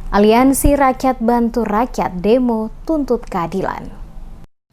Aliansi Rakyat Bantu Rakyat demo tuntut keadilan.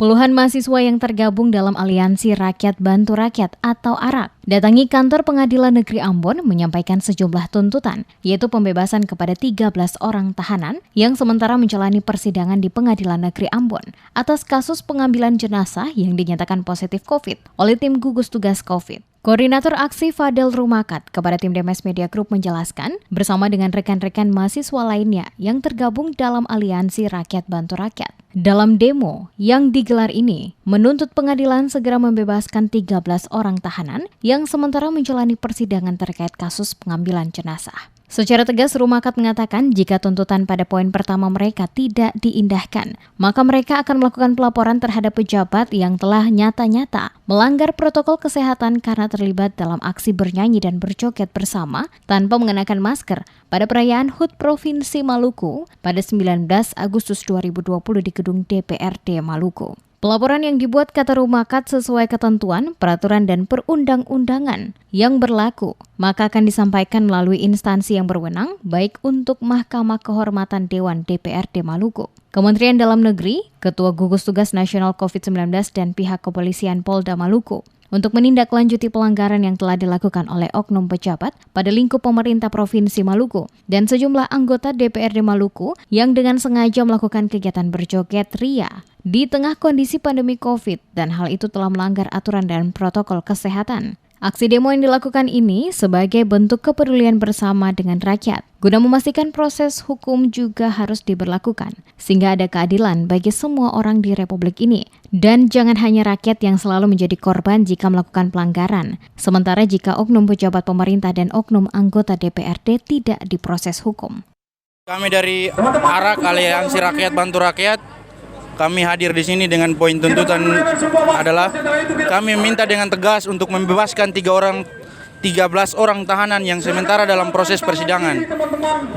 Puluhan mahasiswa yang tergabung dalam Aliansi Rakyat Bantu Rakyat atau ARAK datangi kantor Pengadilan Negeri Ambon menyampaikan sejumlah tuntutan, yaitu pembebasan kepada 13 orang tahanan yang sementara menjalani persidangan di Pengadilan Negeri Ambon atas kasus pengambilan jenazah yang dinyatakan positif COVID oleh tim gugus tugas COVID. Koordinator aksi Fadel Rumakat kepada tim DMS Media Group menjelaskan bersama dengan rekan-rekan mahasiswa lainnya yang tergabung dalam Aliansi Rakyat Bantu Rakyat. Dalam demo yang digelar ini, menuntut pengadilan segera membebaskan 13 orang tahanan yang sementara menjalani persidangan terkait kasus pengambilan jenazah. Secara tegas, Rumakat mengatakan jika tuntutan pada poin pertama mereka tidak diindahkan, maka mereka akan melakukan pelaporan terhadap pejabat yang telah nyata-nyata melanggar protokol kesehatan karena terlibat dalam aksi bernyanyi dan berjoget bersama tanpa mengenakan masker pada perayaan HUT Provinsi Maluku pada 19 Agustus 2020 di gedung DPRD Maluku. Pelaporan yang dibuat kata Rumakat sesuai ketentuan, peraturan dan perundang-undangan yang berlaku, maka akan disampaikan melalui instansi yang berwenang, baik untuk Mahkamah Kehormatan Dewan DPRD Maluku, Kementerian Dalam Negeri, Ketua Gugus Tugas Nasional COVID-19 dan pihak kepolisian Polda Maluku, untuk menindaklanjuti pelanggaran yang telah dilakukan oleh oknum pejabat pada lingkup pemerintah Provinsi Maluku dan sejumlah anggota DPRD Maluku yang dengan sengaja melakukan kegiatan berjoget ria di tengah kondisi pandemi COVID dan hal itu telah melanggar aturan dan protokol kesehatan. Aksi demo yang dilakukan ini sebagai bentuk kepedulian bersama dengan rakyat, guna memastikan proses hukum juga harus diberlakukan, sehingga ada keadilan bagi semua orang di Republik ini. Dan jangan hanya rakyat yang selalu menjadi korban jika melakukan pelanggaran, sementara jika oknum pejabat pemerintah dan oknum anggota DPRD tidak diproses hukum. Kami dari ARAK, Aliansi Rakyat Bantu Rakyat, kami hadir di sini dengan poin tuntutan adalah kami minta dengan tegas untuk membebaskan 13 orang tahanan yang sementara dalam proses persidangan.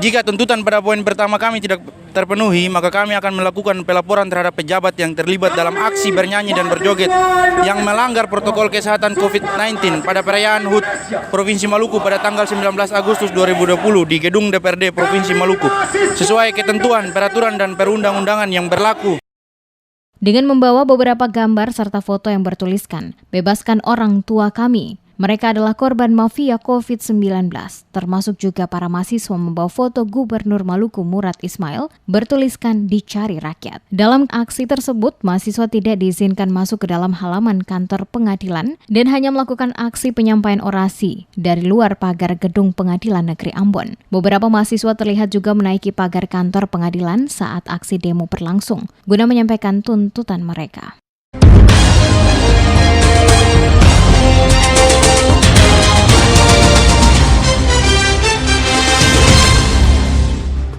Jika tuntutan pada poin pertama kami tidak terpenuhi, maka kami akan melakukan pelaporan terhadap pejabat yang terlibat dalam aksi bernyanyi dan berjoget yang melanggar protokol kesehatan COVID-19 pada perayaan HUT Provinsi Maluku pada tanggal 19 Agustus 2020 di gedung DPRD Provinsi Maluku sesuai ketentuan, peraturan dan perundang-undangan yang berlaku. Dengan membawa beberapa gambar serta foto yang bertuliskan, "Bebaskan orang tua kami." Mereka adalah korban mafia COVID-19, termasuk juga para mahasiswa membawa foto Gubernur Maluku Murad Ismail bertuliskan "Dicari Rakyat". Dalam aksi tersebut, mahasiswa tidak diizinkan masuk ke dalam halaman kantor pengadilan dan hanya melakukan aksi penyampaian orasi dari luar pagar gedung Pengadilan Negeri Ambon. Beberapa mahasiswa terlihat juga menaiki pagar kantor pengadilan saat aksi demo berlangsung, guna menyampaikan tuntutan mereka.